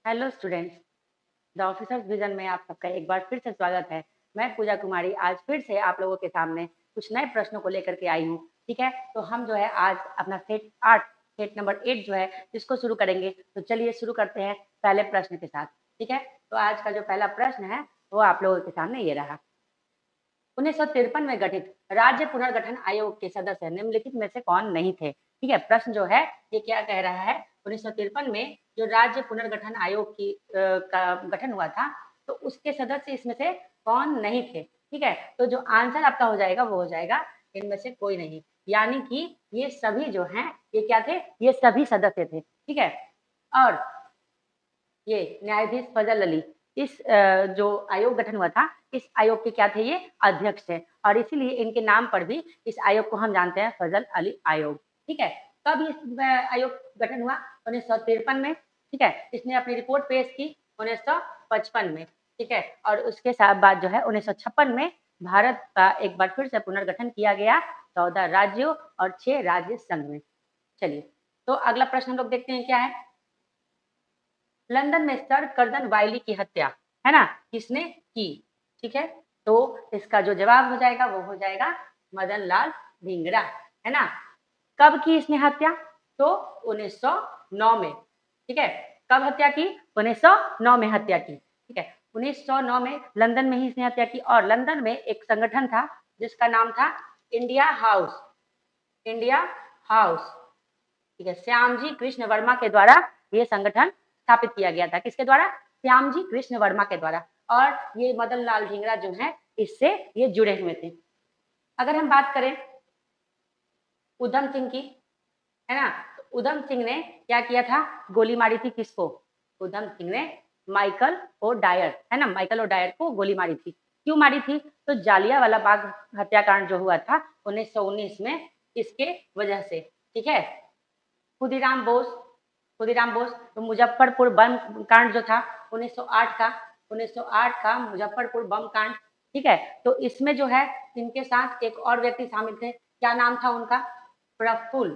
Hello students, the officers vision में आप सबका एक बार फिर से स्वागत है। मैं पूजा कुमारी आज फिर से आप लोगों के सामने कुछ नए प्रश्नों को लेकर के आई हूँ। ठीक है, तो हम जो है आज अपना सेट नंबर 8 जो है इसको शुरू करेंगे। तो चलिए शुरू करते हैं पहले प्रश्न के साथ। ठीक है, तो आज का जो पहला प्रश्न है वो आप लोगों के सामने ये रहा। 1953 में गठित राज्य पुनर्गठन आयोग के सदस्य निम्नलिखित में से कौन नहीं थे? ठीक है, प्रश्न जो है ये क्या कह रहा है, 1953 में जो राज्य पुनर्गठन आयोग का गठन हुआ था, तो उसके सदस्य इसमें से कौन नहीं थे? ठीक है, तो जो आंसर आपका हो जाएगा वो हो जाएगा इनमें से कोई नहीं, यानी कि ये सभी जो हैं ये क्या थे, ये सभी सदस्य थे। ठीक है, और ये न्यायाधीश फजल अली इस जो आयोग गठन हुआ था, इस आयोग के क्या थे, ये अध्यक्ष थे, और इसीलिए इनके नाम पर भी इस आयोग को हम जानते हैं फजल अली आयोग। ठीक है, कब इस आयोग गठन हुआ? 1953 में। ठीक है, इसने अपनी रिपोर्ट पेश की 1955 में। ठीक है, और उसके साथ बाद जो है 1956 में भारत का एक बार फिर से पुनर्गठन किया गया 14 राज्यों और 6 राज्य संघ में। चलिए, तो अगला प्रश्न हम लोग देखते हैं क्या है। लंदन में सर कर्जन वाइली की हत्या, है ना, किसने की? ठीक है, तो इसका जो जवाब हो जाएगा वो हो जाएगा मदन लाल धिंगरा, है ना। कब की इसने हत्या? तो 1909 में। ठीक है, कब हत्या की? 1909 में हत्या की। ठीक है, 1909 में लंदन में ही इसने हत्या की, और लंदन में एक संगठन था जिसका नाम था इंडिया हाउस। इंडिया हाउस, ठीक है, श्यामजी कृष्ण वर्मा के द्वारा ये संगठन स्थापित किया गया था। किसके द्वारा? श्यामजी कृष्ण वर्मा के द्वारा। और ये मदन लाल ढींगरा जो है इससे ये जुड़े हुए थे। अगर हम बात करें उधम सिंह की, है ना, तो उधम सिंह ने क्या किया था? गोली मारी थी किसको? उधम सिंह ने माइकल ओ डायर, है ना, माइकल ओ डायर को गोली मारी थी। क्यों मारी थी? तो जालियांवाला बाग हत्याकांड जो हुआ था 1919 में, इसके वजह से। ठीक है, खुदीराम बोस, खुदीराम बोस, तो मुजफ्फरपुर बम कांड जो था 1908 का, 1908 का मुजफ्फरपुर बम कांड। ठीक है, तो इसमें जो है इनके साथ एक और व्यक्ति शामिल थे। क्या नाम था उनका? प्रफुल्ल,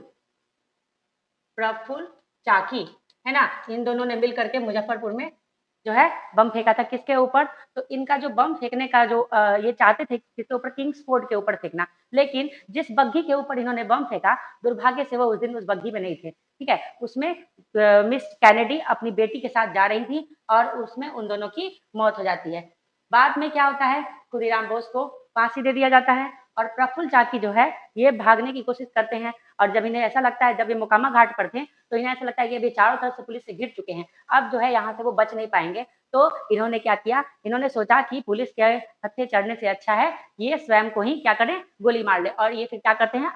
प्रफुल्ल चाकी, है ना। इन दोनों ने मिल करके मुजफ्फरपुर में जो है बम फेंका था। किसके ऊपर? तो इनका जो बम फेंकने का जो ये चाहते थे किसके ऊपर? किंग्स फोर्ड के ऊपर फेंकना, लेकिन जिस बग्घी के ऊपर इन्होंने बम फेंका, दुर्भाग्य से वो उस दिन उस बग्घी में नहीं थे। ठीक है, उसमें मिस कैनेडी अपनी बेटी के साथ जा रही थी और उसमें उन दोनों की मौत हो जाती है। बाद में क्या होता है? खुदीराम बोस को फांसी दे दिया जाता है, और प्रफुल्ल चाकी जो है ये भागने की कोशिश करते हैं, और जब इन्हें ऐसा लगता है, जब ये मोकामा घाट पर थे, तो इन्हें ऐसा लगता है कि ये चारों तरफ से पुलिस से घिर चुके हैं, अब जो है यहाँ से वो बच नहीं पाएंगे। तो इन्होंने क्या किया? इन्होंने सोचा कि पुलिस के हत्थे चढ़ने से अच्छा है ये स्वयं को ही क्या करें, गोली मार ले, और ये फिर क्या करते हैं,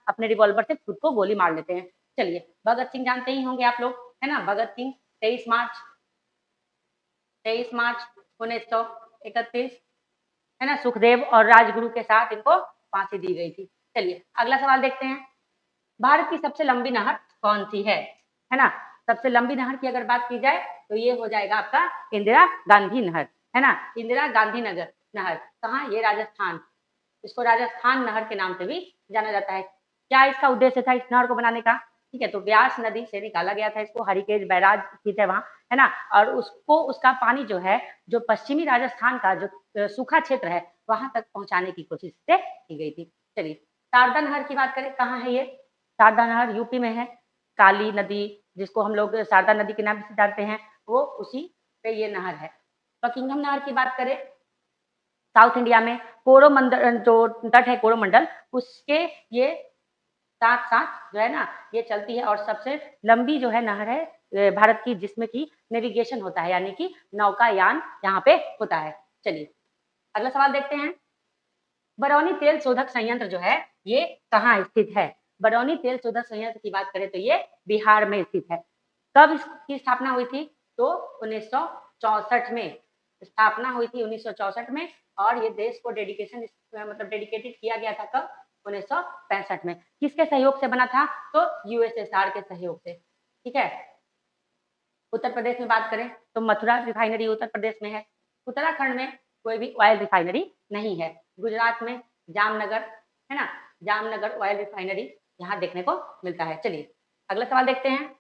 अपने रिवॉल्वर से खुद को गोली मार लेते हैं। चलिए, भगत सिंह जानते ही होंगे आप लोग, है ना। भगत सिंह 23 मार्च 1931, है ना, सुखदेव और राजगुरु के साथ इनको फांसी दी गई थी। चलिए, अगला सवाल देखते हैं। भारत की सबसे लंबी नहर कौन सी है ना। सबसे लंबी नहर की अगर बात की जाए तो ये हो जाएगा आपका इंदिरा गांधी नहर, है ना। इंदिरा गांधी नगर नहर कहाँ? ये राजस्थान। इसको राजस्थान नहर के नाम से भी जाना जाता है। क्या इसका उद्देश्य था इस नहर को बनाने का? ठीक है, तो ब्यास नदी से निकाला गया था इसको, हरिकेश बैराज स्थित है वहां, है ना, और उसको उसका पानी जो है, जो पश्चिमी राजस्थान का जो सूखा क्षेत्र है वहां तक पहुंचाने की कोशिश से की गई थी। चलिए, शारदा नहर की बात करें, कहाँ है ये? शारदा नहर यूपी में है। काली नदी, जिसको हम लोग शारदा नदी के नाम से जानते हैं, वो उसी पे ये नहर है। बकिंघम नहर की बात करें, साउथ इंडिया में कोरोमंडल जो तट है, कोरोमंडल, उसके ये साथ साथ जो है ना ये चलती है, और सबसे लंबी जो है नहर है भारत की, जिसमें कि नेविगेशन होता है, यानी कि नौकायान यहाँ पे होता है। चलिए, अगला सवाल देखते हैं। बरौनी तेल शोधक संयंत्र जो है ये कहाँ स्थित है? बरौनी तेल शोधक संयंत्र की बात करें तो ये बिहार में स्थित है। कब इसकी स्थापना हुई थी? तो 1964 में स्थापना हुई थी, 1964 में, और ये देश को डेडिकेशन मतलब डेडिकेटेड किया गया था कब? 1965 में। किसके सहयोग से बना था? तो यूएसएसआर के सहयोग से। ठीक है, उत्तर प्रदेश में बात करें तो मथुरा रिफाइनरी उत्तर प्रदेश में है। उत्तराखंड में कोई भी ऑयल रिफाइनरी नहीं है। गुजरात में जामनगर, है ना, जामनगर ऑयल रिफाइनरी यहाँ देखने को मिलता है। चलिए, अगला सवाल देखते हैं।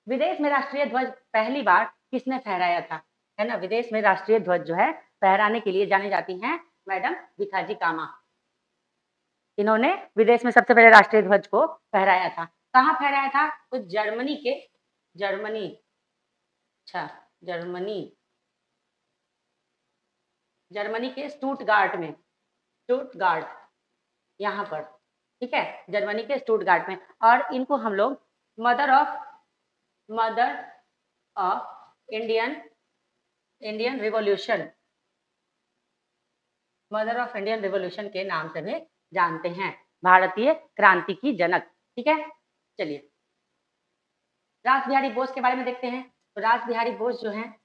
विदेश में राष्ट्रीय ध्वज पहली बार किसने फहराया था, है ना। विदेश में राष्ट्रीय ध्वज जो है फहराने के लिए जानी जाती हैं मैडम भिखाजी कामा। इन्होंने विदेश में सबसे पहले राष्ट्रीय ध्वज को फहराया था। कहाँ फहराया था? तो जर्मनी के स्टुटगार्ट यहाँ पर, ठीक है, जर्मनी के स्टुटगार्ट में। और इनको हम लोग मदर ऑफ इंडियन रिवॉल्यूशन के नाम से भी जानते हैं, भारतीय क्रांति की जनक, ठीक है। चलिए रास बिहारी बोस के बारे में देखते हैं। तो रास बिहारी बोस जो हैं,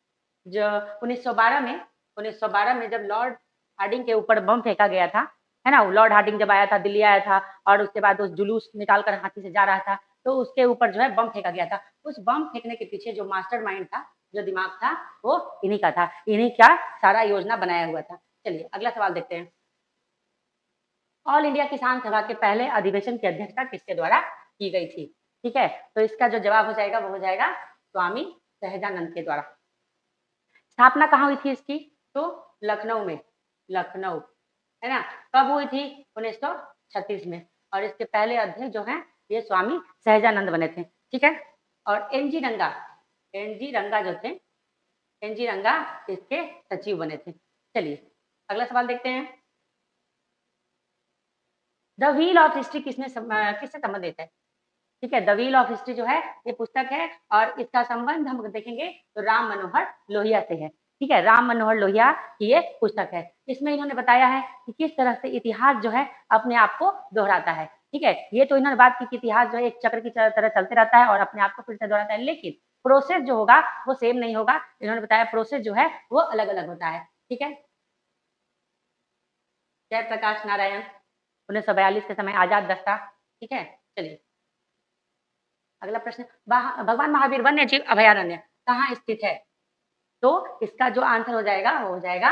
जो 1912 में जब लॉर्ड हार्डिंग के ऊपर बम फेंका गया था, है ना, लॉर्ड हार्डिंग जब आया था, दिल्ली आया था और उसके बाद उस जुलूस निकाल कर हाथी से जा रहा था, तो उसके ऊपर जो है बम फेंका गया था। उस बम फेंकने के पीछे जो मास्टरमाइंड था, जो दिमाग था, वो इन्हीं का था, इन्हीं का सारा योजना बनाया हुआ था। चलिए अगला सवाल देखते हैं। ऑल इंडिया किसान सभा के पहले अधिवेशन की अध्यक्षता किसके द्वारा की गई थी, ठीक है। तो इसका जो जवाब हो जाएगा वो हो जाएगा स्वामी सहजानंद के द्वारा। स्थापना कहाँ हुई थी इसकी? तो लखनऊ में, है ना। कब हुई थी? 1936 में। और इसके पहले अध्यक्ष जो हैं ये स्वामी सहजानंद बने थे, ठीक है। और एनजी रंगा इसके सचिव बने थे। चलिए अगला सवाल देखते हैं। द व्हील ऑफ हिस्ट्री किससे संबंधित है, ठीक है। द व्हील ऑफ हिस्ट्री जो है ये पुस्तक है और इसका संबंध हम देखेंगे तो राम मनोहर लोहिया से है, ठीक है। राम मनोहर लोहिया की ये पुस्तक है। इसमें इन्होंने बताया है कि किस तरह से इतिहास जो है अपने आप को दोहराता है, ठीक है। ये तो इन्होंने बात की कि इतिहास जो है एक चक्र की तरह चलते रहता है और अपने आप को फिर से दोहराता है, लेकिन प्रोसेस जो होगा वो सेम नहीं होगा। इन्होंने बताया प्रोसेस जो है वो अलग अलग होता है, ठीक है। जयप्रकाश नारायण 1942 के समय आजाद दस्ता, ठीक है। चलिए अगला प्रश्न, भगवान महावीर वन्य जीव अभयारण्य कहाँ स्थित है? तो इसका जो आंसर हो जाएगा वो हो जाएगा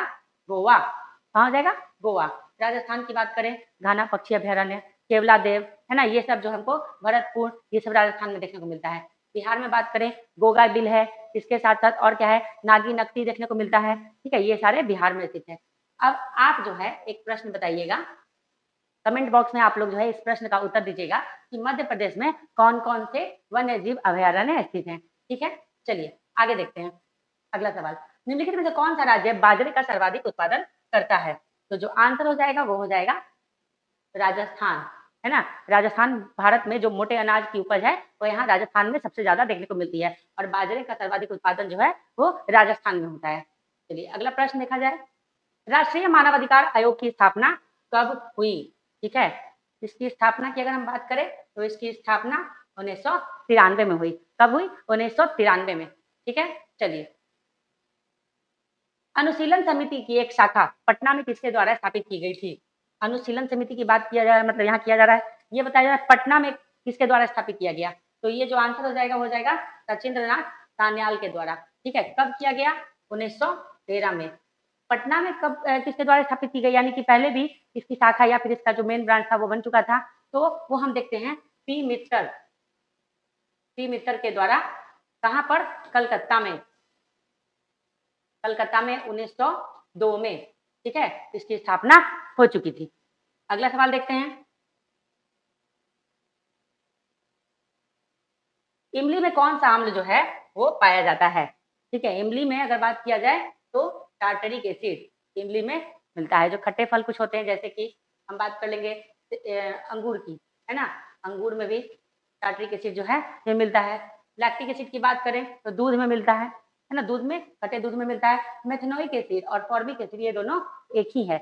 गोवा। कहाँ हो जाएगा? गोवा। राजस्थान की बात करें, घाना पक्षी अभयारण्य, केवला देव, है ना, ये सब जो हमको भरतपुर, ये सब राजस्थान में देखने को मिलता है। बिहार में बात करें, गोगा बिल है, इसके साथ साथ और क्या है, नागी नकटी देखने को मिलता है, ठीक है। ये सारे बिहार में स्थित है। अब आप जो है एक प्रश्न बताइएगा, कमेंट बॉक्स में आप लोग जो है इस प्रश्न का उत्तर दीजिएगा कि मध्य प्रदेश में कौन कौन से वन्य जीव अभयारण्य स्थित हैं, ठीक है। चलिए आगे देखते हैं अगला सवाल। निम्नलिखित में से कौन सा राज्य बाजरे का सर्वाधिक उत्पादन करता है? तो जो आंसर हो जाएगा वो हो जाएगा राजस्थान, है ना। राजस्थान, भारत में जो मोटे अनाज की उपज है वो यहाँ राजस्थान में सबसे ज्यादा देखने को मिलती है और बाजरे का सर्वाधिक उत्पादन जो है वो राजस्थान में होता है। चलिए अगला प्रश्न देखा जाए। राष्ट्रीय मानवाधिकार आयोग की स्थापना कब हुई, ठीक है। इसकी स्थापना की अगर हम बात करें तो इसकी स्थापना 1993 में हुई। कब हुई? 1993 में, ठीक है। चलिए अनुशीलन समिति की एक शाखा पटना में किसके द्वारा स्थापित की गई थी? अनुशीलन समिति की बात किया जा रहा है, मतलब यहाँ किया जा रहा है, ये बताया जा रहा है पटना में किसके द्वारा स्थापित किया गया। तो ये जो आंसर हो जाएगा वो हो जाएगा सचिंद्रनाथ सान्याल के द्वारा, ठीक है। कब किया गया? 1913 में। पटना में कब किसके द्वारा स्थापित की गई, यानी कि पहले भी इसकी शाखा या फिर इसका जो मेन ब्रांच था वो बन चुका था, तो वो हम देखते हैं पी मित्तर के द्वारा। कहाँ पर? कलकत्ता में 1902 में, ठीक है, इसकी स्थापना हो चुकी थी। अगला सवाल देखते हैं। इमली में कौन सा अम्ल जो है वो पाया जाता है, ठीक है। इमली में अगर बात किया जाए तो टार्टरिक एसिड इमली में मिलता है। जो खट्टे फल कुछ होते हैं, जैसे कि हम बात कर लेंगे अंगूर की, है ना, अंगूर में भी टार्टरिक एसिड जो है ये मिलता है। लैक्टिक एसिड की बात करें तो दूध में मिलता है ना, दूध में, खट्टे दूध में मिलता है। मेथनोइक एसिड और फॉर्मिक एसिड ये दोनों एक ही है।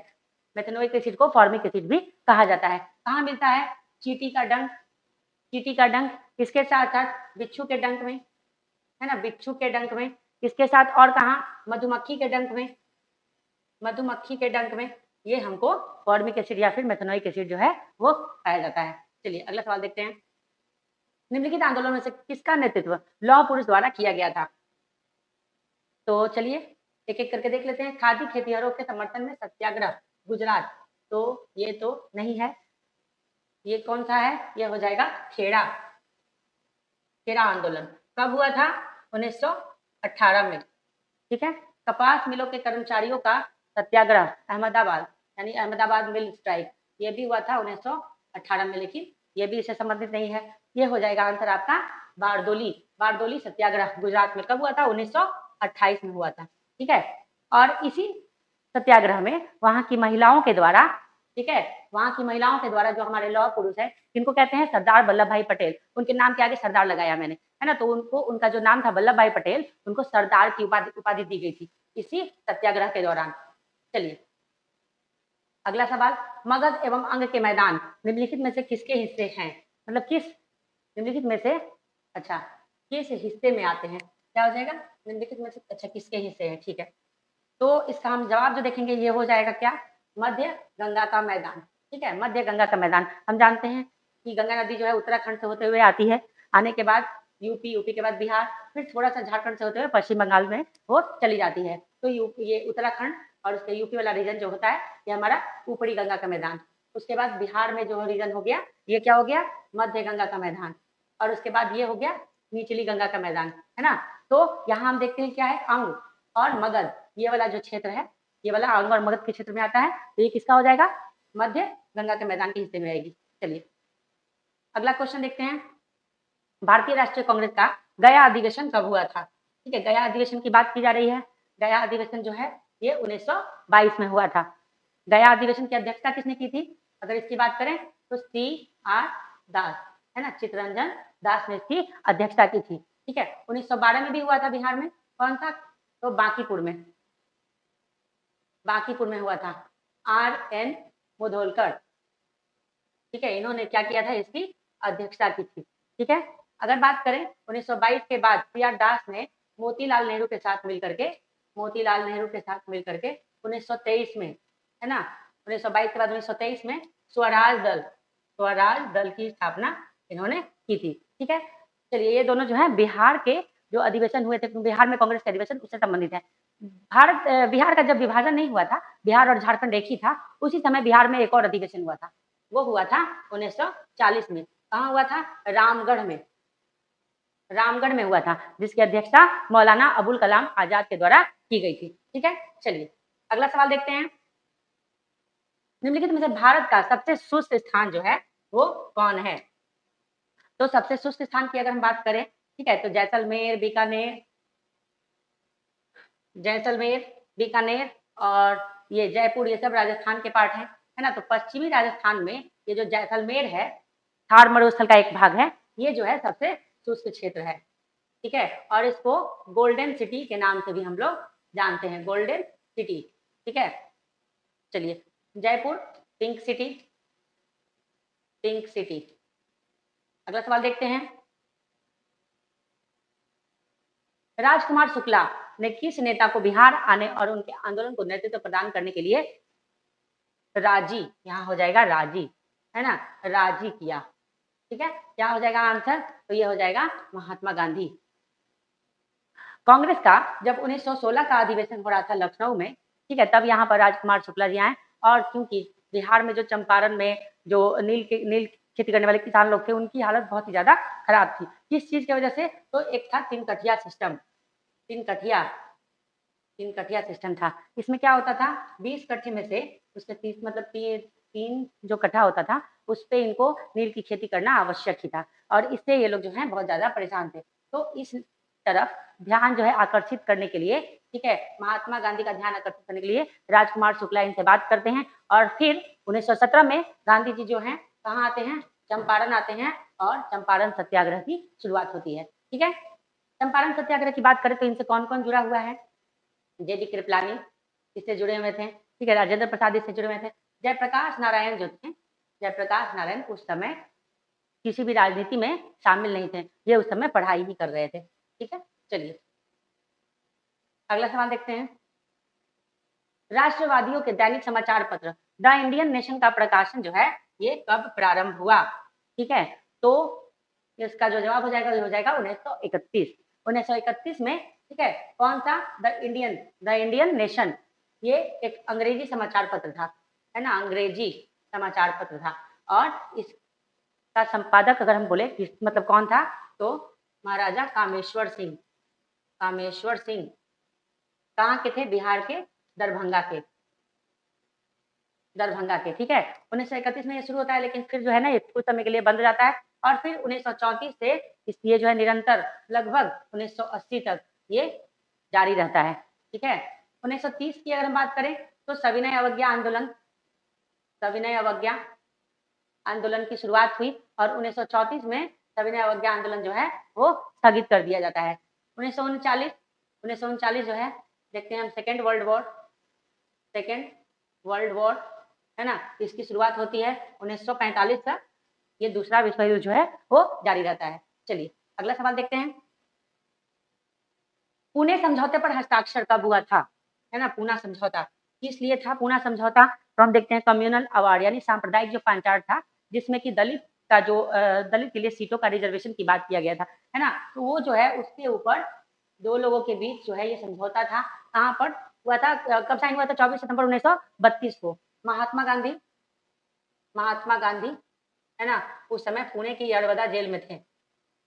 मेथनोइक एसिड को फॉर्मिक एसिड भी कहा जाता है। कहाँ मिलता है? चींटी का डंक किसके साथ साथ? बिच्छू के डंक में, है ना, बिच्छू के डंक में। किसके साथ? और कहाँ? मधुमक्खी के डंक में ये हमको फॉर्मिक एसिड या फिर मेथनोइक एसिड जो है वो पाया जाता है। चलिए अगला सवाल देखते हैं। निम्नलिखित आंदोलन में से किसका नेतृत्व लौह पुरुष द्वारा किया गया था? तो चलिए एक एक करके देख लेते हैं। खादी खेतिहरों के समर्थन में सत्याग्रह, गुजरात, तो ये तो नहीं है। ये कौन सा है? ये हो जाएगा खेड़ा आंदोलन। कब हुआ था? 1918 में। ठीक है। कपास मिलों के कर्मचारियों का सत्याग्रह अहमदाबाद, यानी अहमदाबाद मिल स्ट्राइक, ये भी हुआ था 1918 में, लेकिन ये भी इससे संबंधित नहीं है। ये हो जाएगा आंसर आपका बारडोली। बारडोली सत्याग्रह गुजरात में कब हुआ था? 1928 में हुआ था। ठीक है। और इसी सत्याग्रह में वहां की महिलाओं के द्वारा, ठीक है, वहां की महिलाओं के द्वारा जो हमारे लौह पुरुष है, जिनको कहते हैं सरदार वल्लभ भाई पटेल, उनके नाम के आगे सरदार लगाया मैंने, है ना, तो उनको, उनका जो नाम था वल्लभ भाई पटेल, उनको सरदार की उपाधि दी गई थी इसी सत्याग्रह के दौरान। चलिए अगला सवाल, मगध एवं अंग के मैदान निम्नलिखित में से किसके हिस्से हैं? मतलब किस निम्नलिखित में से, अच्छा, किस हिस्से में आते हैं? क्या हो जाएगा? निम्नलिखित में से, अच्छा, किसके हिस्से हैं? ठीक है, तो इसका हम जवाब जो देखेंगे ये हो जाएगा क्या? मध्य गंगा का मैदान। ठीक है, मध्य गंगा का मैदान। हम जानते हैं कि गंगा नदी जो है उत्तराखंड से होते हुए आती है, आने के बाद यूपी, यूपी के बाद बिहार, फिर थोड़ा सा झारखंड से होते हुए पश्चिम बंगाल में वो चली जाती है। तो ये उत्तराखंड और उसके यूपी वाला रीजन जो होता है, ये हमारा ऊपरी गंगा का मैदान। उसके बाद बिहार में जो रीजन हो गया, ये क्या हो गया? मध्य गंगा का मैदान। और उसके बाद ये हो गया निचली गंगा का मैदान, है ना। तो यहाँ हम देखते हैं क्या है, अंग और मगध, ये वाला जो क्षेत्र है, ये वाला अंग और मगध के क्षेत्र में आता है, तो ये किसका हो जाएगा? मध्य गंगा के मैदान के हिस्से में आएगी। चलिए अगला क्वेश्चन देखते हैं, भारतीय राष्ट्रीय कांग्रेस का गया अधिवेशन कब हुआ था? ठीक है, गया अधिवेशन की बात की जा रही है। गया अधिवेशन जो है ये 1922 में हुआ था। गया अधिवेशन की अध्यक्षता किसने की थी? अगर इसकी बात करें तो CR दास, है ना, चित्तरंजन दास ने इसकी अध्यक्षता की थी। ठीक है, 1912 में भी हुआ था बिहार में। कौन सा? तो बांकीपुर में, बांकीपुर में हुआ था। RN मुधोलकर, ठीक है, इन्होंने क्या किया था? इसकी अध्यक्षता की थी। ठीक है, अगर बात करें 1922 के बाद CR दास ने मोतीलाल नेहरू के साथ मिलकर के, मोतीलाल नेहरू के साथ मिलकर के 1923 में, है ना, 1922 के बाद 1923 में स्वराज दल की स्थापना इन्होंने की थी। ठीक है, चलिए ये दोनों जो है बिहार के जो अधिवेशन हुए थे, बिहार में कांग्रेस के अधिवेशन, उससे संबंधित है। बिहार का जब विभाजन नहीं हुआ था, बिहार और झारखंड एक ही था, उसी समय बिहार में एक और अधिवेशन हुआ था। वो हुआ था 1940 में। कहाँ हुआ था? रामगढ़ में, रामगढ़ में हुआ था, जिसकी अध्यक्षता मौलाना अबुल कलाम आजाद के द्वारा की गई थी। ठीक है, चलिए अगला सवाल देखते हैं, निम्नलिखित में से भारत का सबसे शुष्क स्थान जो है वो कौन है? तो सबसे शुष्क स्थान की अगर हम बात करें, ठीक है, तो जैसलमेर, बीकानेर और ये जयपुर, ये सब राजस्थान के पार्ट है ना। तो पश्चिमी राजस्थान में ये जो जैसलमेर है, थार मरुस्थल का एक भाग है, ये जो है सबसे शुष्क क्षेत्र है। ठीक है, और इसको गोल्डन सिटी के नाम से भी हम लोग जानते हैं, गोल्डन सिटी। ठीक है, चलिए Jaipur pink city, pink city. अगला सवाल देखते हैं, राजकुमार शुक्ला ने किस नेता को बिहार आने और उनके आंदोलन को नेतृत्व प्रदान करने के लिए राजी, यहाँ हो जाएगा राजी, है ना, राजी किया? ठीक है, क्या हो जाएगा आंसर? तो ये हो जाएगा महात्मा गांधी। कांग्रेस का जब 1916 का अधिवेशन हो रहा था लखनऊ में, ठीक है, तब यहाँ पर राजकुमार शुक्ला जी आए, और क्योंकि बिहार में जो चंपारण में जो नील खेती करने वाले किसान लोग थे, उनकी हालत बहुत ही ज्यादा खराब थी। किस चीज की वजह से? तो एक था तीन कठिया सिस्टम, तीन कठिया सिस्टम था। इसमें क्या होता था, 20 कट्ठे में से उसके 30 मतलब तीन जो कट्ठा होता था, उस पे इनको नील की खेती करना आवश्यक ही था, और इससे ये लोग जो है बहुत ज्यादा परेशान थे। तो इस तरफ ध्यान जो है आकर्षित करने के लिए, ठीक है, महात्मा गांधी का ध्यान आकर्षित करने के लिए राजकुमार शुक्ला इनसे बात करते हैं, और फिर 1917 में गांधी जी जो है कहाँ आते हैं? चंपारण आते हैं, और चंपारण सत्याग्रह की शुरुआत होती है। ठीक है, चंपारण सत्याग्रह की बात करें तो इनसे कौन कौन जुड़ा हुआ है? JB कृपलानी इससे जुड़े हुए थे, ठीक है, राजेंद्र प्रसाद इससे जुड़े हुए थे, जयप्रकाश नारायण जो थे, जयप्रकाश नारायण उस समय किसी भी राजनीति में शामिल नहीं थे, ये उस समय पढ़ाई ही कर रहे थे। ठीक है, चलिए अगला सवाल देखते हैं, राष्ट्रवादियों के दैनिक समाचार पत्र द इंडियन नेशन का प्रकाशन जो है ये कब प्रारंभ हुआ? ठीक है, तो इसका जो जवाब हो जाएगा, ये हो जाएगा 1931 में। ठीक है, कौन सा? द इंडियन नेशन, ये एक अंग्रेजी समाचार पत्र था, है ना, अंग्रेजी समाचार पत्र था, और इसका संपादक अगर हम बोले मतलब कौन था, तो महाराजा कामेश्वर सिंह। कामेश्वर सिंह कहाँ के थे? बिहार के दरभंगा के। दरभंगा के, ठीक है। 1931 में ये शुरू होता है, लेकिन फिर जो है ना ये कुछ समय के लिए बंद हो जाता है और फिर 1934 से ये जो है निरंतर लगभग 1980 तक ये जारी रहता है, ठीक है। 1930 की अगर हम बात करें तो सविनय अवज्ञा आंदोलन, सविनय अवज्ञा आंदोलन की शुरुआत हुई और 1934 में सविनय अवज्ञा आंदोलन जो है वो स्थगित कर दिया जाता है। 1939 जो है देखते हैं हम सेकेंड वर्ल्ड वॉर है ना, इसकी शुरुआत होती है 1945 तक ये दूसरा विश्व युद्ध जो है वो जारी रहता है। चलिए अगला सवाल देखते हैं। पुणे समझौते पर हस्ताक्षर कब हुआ था? है ना, पूना समझौता किस लिए था? पूना समझौता तो हम देखते हैं कम्युनल अवार्ड यानी सांप्रदायिक जो पंचायत था, जिसमें कि दलित का जो दलित के लिए सीटों का रिजर्वेशन की बात किया गया था, है ना। तो वो जो है उसके ऊपर दो लोगों के बीच जो है ये समझौता था। कहाँ पर हुआ था? कब साइन हुआ था? 24 सितंबर 1932 को। महात्मा गांधी है ना, उस समय पुणे की यरवदा जेल में थे,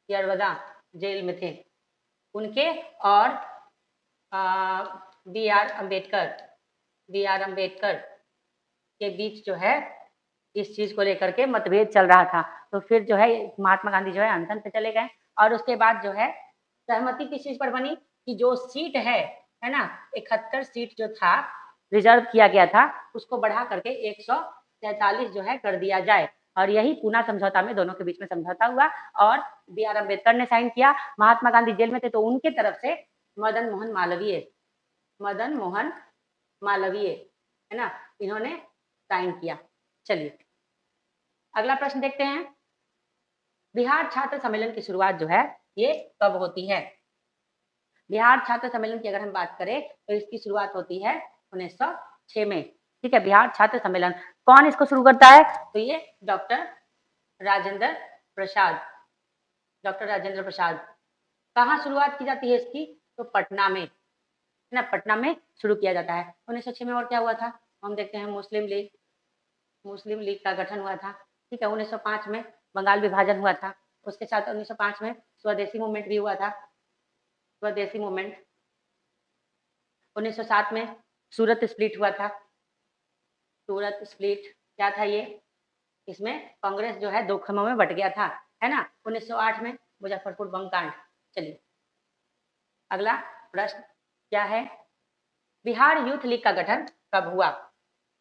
यरवदा जेल में थे। उनके और बी आर अम्बेडकर के बीच जो है इस चीज को लेकर के मतभेद चल रहा था। तो फिर जो है महात्मा गांधी जो है अनशन पे चले गए और उसके बाद जो है सहमति किस चीज पर बनी कि जो सीट है ना, 71 सीट जो था रिजर्व किया गया था उसको बढ़ा करके 143 जो है कर दिया जाए। और यही पूना समझौता में दोनों के बीच में समझौता हुआ और बी आर अम्बेडकर ने साइन किया। महात्मा गांधी जेल में थे तो उनके तरफ से मदन मोहन मालवीय है ना, इन्होंने साइन किया। चलिए अगला प्रश्न देखते हैं। बिहार छात्र सम्मेलन की शुरुआत जो है ये कब होती है? बिहार छात्र सम्मेलन की अगर हम बात करें तो इसकी शुरुआत होती है 1906 में, ठीक है। बिहार छात्र सम्मेलन कौन इसको शुरू करता है? तो ये डॉक्टर राजेंद्र प्रसाद। कहाँ शुरुआत की जाती है इसकी? तो पटना में, है ना, पटना में शुरू किया जाता है। 1906 में और क्या हुआ था? हम देखते हैं मुस्लिम लीग का गठन हुआ था, ठीक है। 1905 में बंगाल विभाजन हुआ था, उसके साथ 1905 में स्वदेशी मूवमेंट भी हुआ था, स्वदेशी मूवमेंट। 1907 में सूरत स्प्लिट हुआ था, सूरत स्प्लिट क्या था ये? इसमें कांग्रेस जो है दो खंभों में बट गया था, है ना। 1908 में मुजफ्फरपुर बम कांड। चलिए अगला प्रश्न क्या है? बिहार यूथ लीग का गठन कब हुआ?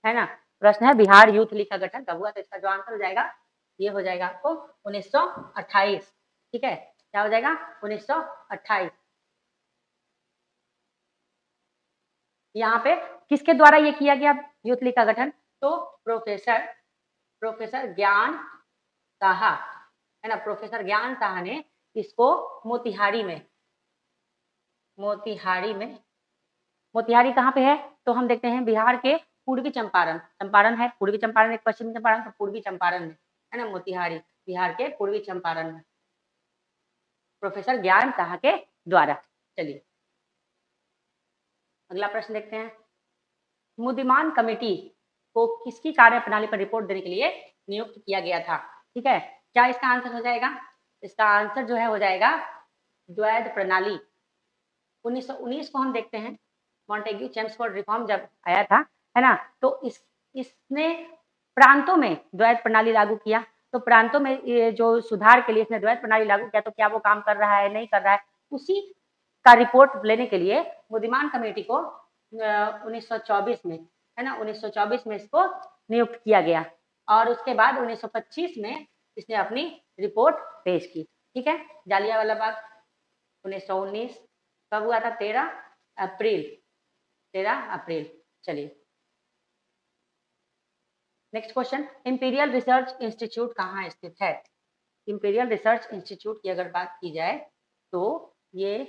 है ना, प्रश्न है बिहार यूथ लीग का गठन कब हुआ? तो इसका जो आंसर हो जाएगा ये हो जाएगा आपको 1928, ठीक है। क्या हो जाएगा? 1928। यहाँ पे किसके द्वारा ये किया गया यूथ लीग का गठन? तो प्रोफेसर ज्ञान साहा, है ना, प्रोफेसर ज्ञान साहा ने इसको मोतिहारी कहाँ पे है? तो हम देखते हैं बिहार के पूर्वी चंपारण है, पूर्वी चंपारण एक पश्चिमी चंपारण, तो पूर्वी चंपारण में, है ना, मोतिहारी बिहार के पूर्वी चंपारण में प्रोफेसर ज्ञान साहा के द्वारा। चलिए अगला प्रश्न देखते हैं। मुदिमान कमेटी को किसकी कार्यप्रणाली पर रिपोर्ट देने के लिए नियुक्त किया गया था? ठीक है, क्या इसका आंसर हो जाएगा? इसका आंसर जो है हो जाएगा द्वैध प्रणाली। 1919 को हम देखते हैं, मॉन्टेग्यू चेम्सफोर्ड रिफॉर्म जब आया था, है ना, तो इसने प्रांतों में द्वैध प्रणाली लागू किया। तो प्रांतों में ये जो सुधार के लिए इसने द्वैध प्रणाली लागू किया, तो क्या वो काम कर रहा है, नहीं कर रहा है, उसी का रिपोर्ट लेने के लिए मुदिमान कमेटी को 1924 में, है ना, 1924 में इसको नियुक्त किया गया और उसके बाद 1925 में इसने अपनी रिपोर्ट पेश की, ठीक है। जालियांवाला बाग 1919 कब हुआ था? 13 अप्रैल। चलिए next question, imperial research institute कहाँ स्थित है? इंपीरियल रिसर्च इंस्टीट्यूट की अगर बात की जाए तो ये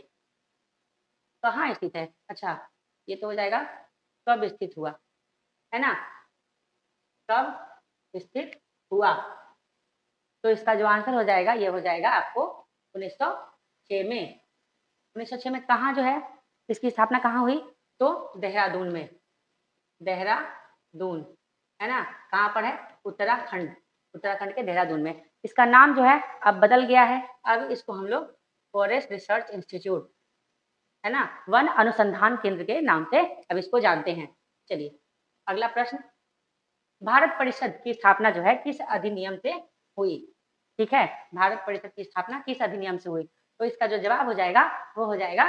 कहाँ स्थित है? अच्छा, ये तो हो जाएगा कब स्थित हुआ, है ना, कब स्थित हुआ। तो इसका जो आंसर हो जाएगा ये हो जाएगा आपको 1906 में। 1906 में कहाँ जो है इसकी स्थापना कहाँ हुई? तो देहरादून में, देहरादून, है ना, कहाँ पर है? उत्तराखंड के देहरादून में। इसका नाम जो है अब बदल गया है, अब इसको हम लोग फॉरेस्ट रिसर्च इंस्टीट्यूट, है ना, वन अनुसंधान केंद्र के नाम से अब इसको जानते हैं। चलिए अगला प्रश्न, भारत परिषद की स्थापना जो है किस अधिनियम से हुई? ठीक है, भारत परिषद की स्थापना किस अधिनियम से हुई? तो इसका जो जवाब हो जाएगा वो हो जाएगा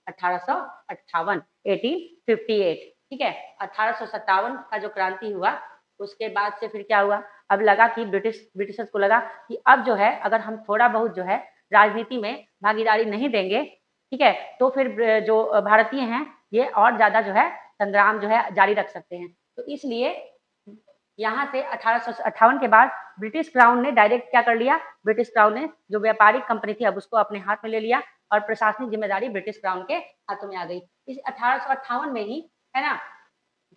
1858, 1858। ठीक है, 1857 का जो क्रांति हुआ उसके बाद से फिर क्या हुआ, अब लगा कि ब्रिटिशर्स को लगा कि अब जो है अगर हम थोड़ा बहुत जो है राजनीति में भागीदारी नहीं देंगे, ठीक है, तो फिर जो भारतीय हैं ये और ज्यादा जो है संग्राम जो है जारी रख सकते हैं। तो इसलिए यहाँ से 1858 के बाद ब्रिटिश क्राउन ने डायरेक्ट क्या कर लिया, ब्रिटिश क्राउन ने जो व्यापारिक कंपनी थी अब उसको अपने हाथ में ले लिया और प्रशासनिक जिम्मेदारी ब्रिटिश क्राउन के हाथों में आ गई। इस 1858 में ही, है ना,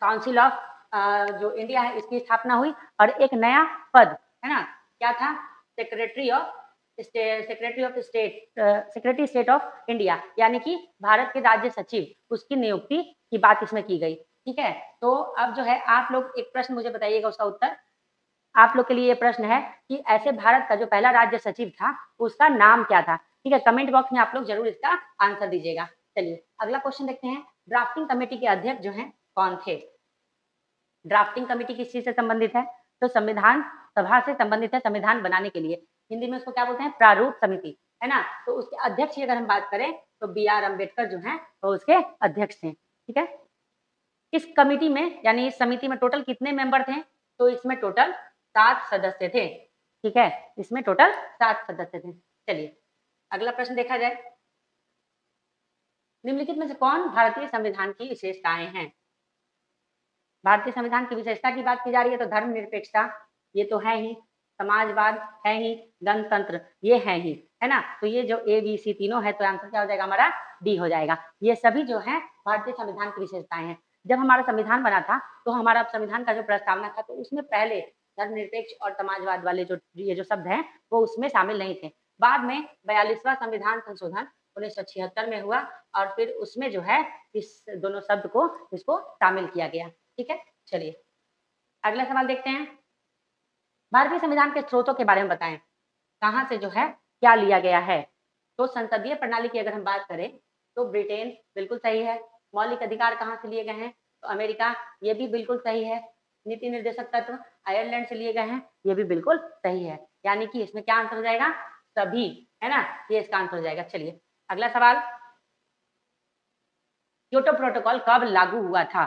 काउंसिल ऑफ जो इंडिया है इसकी स्थापना हुई और एक नया पद, है ना, क्या था, सेक्रेटरी स्टेट ऑफ इंडिया, यानी कि भारत के राज्य सचिव, उसकी नियुक्ति की बात इसमें की गई। ठीक है, तो अब जो है आप लोग एक प्रश्न मुझे बताइएगा, उसका उत्तर आप लोग के लिए ये प्रश्न है कि ऐसे भारत का जो पहला राज्य सचिव था उसका नाम क्या था? ठीक है, कमेंट बॉक्स में आप लोग जरूर इसका आंसर दीजिएगा। चलिए अगला क्वेश्चन देखते हैं, ड्राफ्टिंग कमेटी के अध्यक्ष जो हैं कौन थे? ड्राफ्टिंग कमेटी किस चीज से संबंधित है? तो संविधान सभा से संबंधित है, संविधान बनाने के लिए। हिंदी में उसको क्या बोलते हैं, प्रारूप समिति, है ना। तो उसके अध्यक्ष की अगर हम बात करें तो BR अम्बेडकर जो हैं वो उसके अध्यक्ष थे। ठीक है, इस कमिटी में यानी इस समिति में टोटल कितने मेंबर थे? तो इसमें टोटल 7 सदस्य थे। ठीक है, इसमें टोटल 7 सदस्य थे। चलिए अगला प्रश्न देखा जाए, निम्नलिखित में से कौन भारतीय संविधान की विशेषताएं हैं? भारतीय संविधान की विशेषता की बात की जा रही है तो धर्मनिरपेक्षता ये तो है ही, समाजवाद है ही, गणतंत्र ये है ही, है ना। तो ये जो ABC तीनों है तो आंसर क्या हो जाएगा हमारा, D हो जाएगा। ये सभी जो है भारतीय संविधान की विशेषताएं हैं। जब हमारा संविधान बना था तो हमारा संविधान का जो प्रस्तावना था तो उसमें पहले धर्मनिरपेक्ष और समाजवाद वाले जो ये जो शब्द हैं वो उसमें शामिल नहीं थे। बाद में 42वां संविधान संशोधन 1976 में हुआ और फिर उसमें जो है इस दोनों शब्द को इसको शामिल किया गया। ठीक है, चलिए अगला सवाल देखते हैं, भारतीय संविधान के स्रोतों के बारे में बताएं, कहां से जो है क्या लिया गया है? तो संसदीय प्रणाली की अगर हम बात करें तो ब्रिटेन बिल्कुल सही है। मौलिक अधिकार कहां से लिए गए हैं? तो अमेरिका, ये भी बिल्कुल सही है। नीति निर्देशक तत्व आयरलैंड से लिए गए हैं, ये भी बिल्कुल सही है। यानी कि इसमें क्या आंसर हो जाएगा, सभी, है ना, ये इसका आंसर हो जाएगा। चलिए अगला सवाल, क्योटो प्रोटोकॉल कब लागू हुआ था?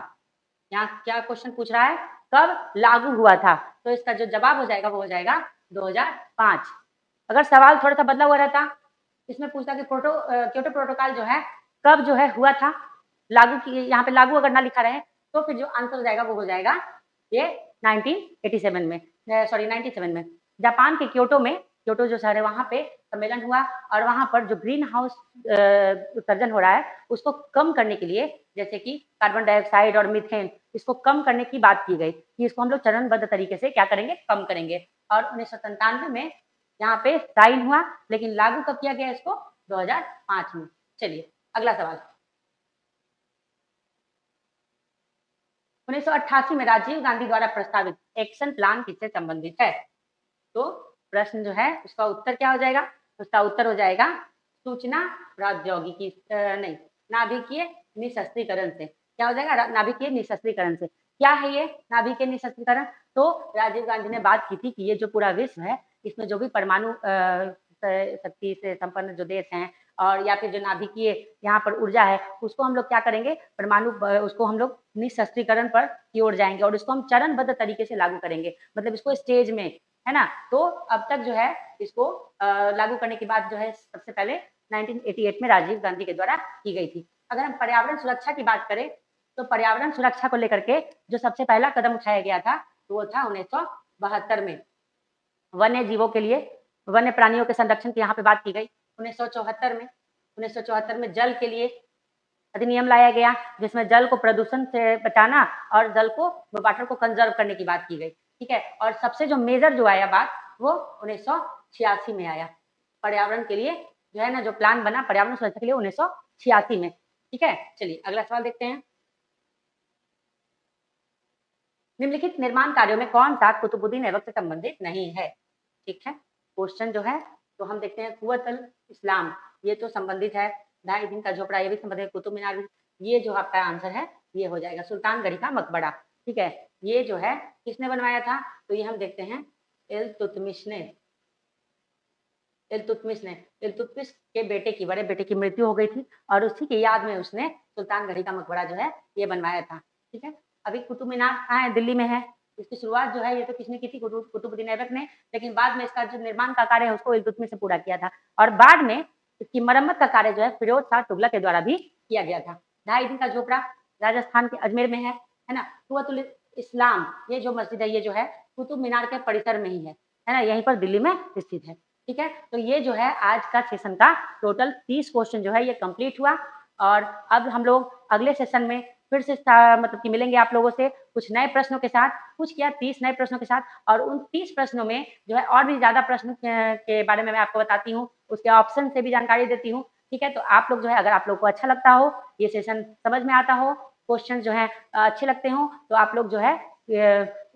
यहाँ क्या क्वेश्चन पूछ रहा है, कब लागू हुआ था? तो इसका जो जवाब हो जाएगा वो हो जाएगा 2005। अगर सवाल थोड़ा सा बदला हुआ रहता, इसमें पूछता कि क्योटो प्रोटोकॉल जो है कब जो है हुआ था, लागू की, यहाँ पे लागू अगर ना लिखा रहे तो फिर जो आंसर हो जाएगा वो हो जाएगा ये 1987 में, सॉरी 97 में। जापान के क्योटो जो शहर है वहां पे सम्मेलन हुआ और वहां पर जो ग्रीन हाउस उत्सर्जन हो रहा है उसको कम करने के लिए, जैसे कि कार्बन डाइऑक्साइड और मीथेन, इसको कम करने की बात की गई कि इसको हम लोग चरणबद्ध तरीके से क्या करेंगे, कम करेंगे। और 1997 में यहाँ पे साइन हुआ, लेकिन लागू कब किया गया इसको, 2005 में। चलिए अगला सवाल, 1988 में राजीव गांधी द्वारा प्रस्तावित एक्शन प्लान किससे संबंधित है? तो प्रश्न जो है उसका उत्तर क्या हो जाएगा, उसका उत्तर हो जाएगा सूचना प्रौद्योगिकी नहीं, नाभिकीय निशस्त्रीकरण से। क्या हो जाएगा, नाभिकीय निशस्त्रीकरण से। क्या है ये नाभिकीय निशस्त्रीकरण? तो राजीव गांधी ने बात की थी कि ये जो पूरा विश्व है इसमें जो भी परमाणु शक्ति से संपन्न जो देश हैं और या फिर जो नाभिकीय यहाँ पर ऊर्जा है उसको हम लोग क्या करेंगे, परमाणु उसको हम लोग निशस्त्रीकरण पर की ओर जाएंगे और इसको हम चरणबद्ध तरीके से लागू करेंगे, मतलब इसको स्टेज में, है ना। तो अब तक जो है इसको लागू करने की बात जो है सबसे पहले 1988 में राजीव गांधी के द्वारा की गई थी। अगर हम पर्यावरण सुरक्षा की बात करें तो पर्यावरण सुरक्षा को लेकर के जो सबसे पहला कदम उठाया गया था तो वो था 1972 में वन्य जीवों के लिए, वन्य प्राणियों के संरक्षण की यहाँ पे बात की गई। 1974 में जल के लिए अधिनियम लाया गया जिसमें जल को प्रदूषण से बचाना और जल को, वाटर को कंजर्व करने की बात की गई। ठीक है, और सबसे जो मेजर जो आया बात वो 1986 में आया, पर्यावरण के लिए जो है ना जो प्लान बना पर्यावरण सुरक्षा के लिए 1986 में। ठीक है, चलिए अगला सवाल देखते हैं, निम्नलिखित निर्माण कार्यों में कौन सा कुतुबुद्दीन ऐबक से संबंधित नहीं है? ठीक है, क्वेश्चन जो है तो हम देखते हैं कुव्वतुल इस्लाम ये तो संबंधित है। 2.5 दिन का झोपड़ा ये भी संबंधित है, कुतुब मीनार भी। ये जो आपका आंसर है ये हो जाएगा सुल्तानगढ़ी का मकबरा। ठीक है, ये जो है किसने बनवाया था? तो ये हम देखते हैं इल्तुतमिश ने। इल्तुतमिश के बेटे की, बड़े बेटे की मृत्यु हो गई थी और उसी की याद में उसने सुल्तानगढ़ी का मकबरा जो है ये बनवाया था। ठीक है, अभी कुतुब मीनार कहाँ है? दिल्ली में है। इसकी शुरुआत जो है ये तो किसने की थी? कुतुबुद्दीन ऐबक ने, लेकिन बाद में इसका जो निर्माण का कार्य है उसको इल्तुतमिश ने पूरा किया था और बाद में इसकी मरम्मत का कार्य जो है फिरोज शाह तुगलक के द्वारा भी किया गया था। 2.5 दिन का झोपड़ा राजस्थान के अजमेर में है ना? कुव्वतुल इस्लाम ये जो मस्जिद है ये जो है कुतुब मीनार के परिसर में ही है ना? यहीं पर दिल्ली में स्थित है। ठीक है, तो ये जो है आज का सेशन का टोटल 30 क्वेश्चन जो है ये कंप्लीट हुआ और अब हम लोग अगले सेशन में फिर से मतलब कि मिलेंगे आप लोगों से कुछ नए प्रश्नों के साथ, कुछ क्या 30 नए प्रश्नों के साथ और उन 30 प्रश्नों में जो है और भी ज़्यादा प्रश्न के बारे में मैं आपको बताती हूँ, उसके ऑप्शन से भी जानकारी देती हूँ। ठीक है, तो आप लोग जो है अगर आप लोग को अच्छा लगता हो, ये सेशन समझ में आता हो, क्वेश्चन जो है अच्छे लगते हों, तो आप लोग जो है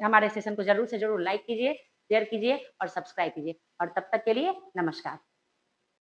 हमारे सेशन को ज़रूर से ज़रूर लाइक कीजिए, शेयर कीजिए और सब्सक्राइब कीजिए और तब तक के लिए नमस्कार।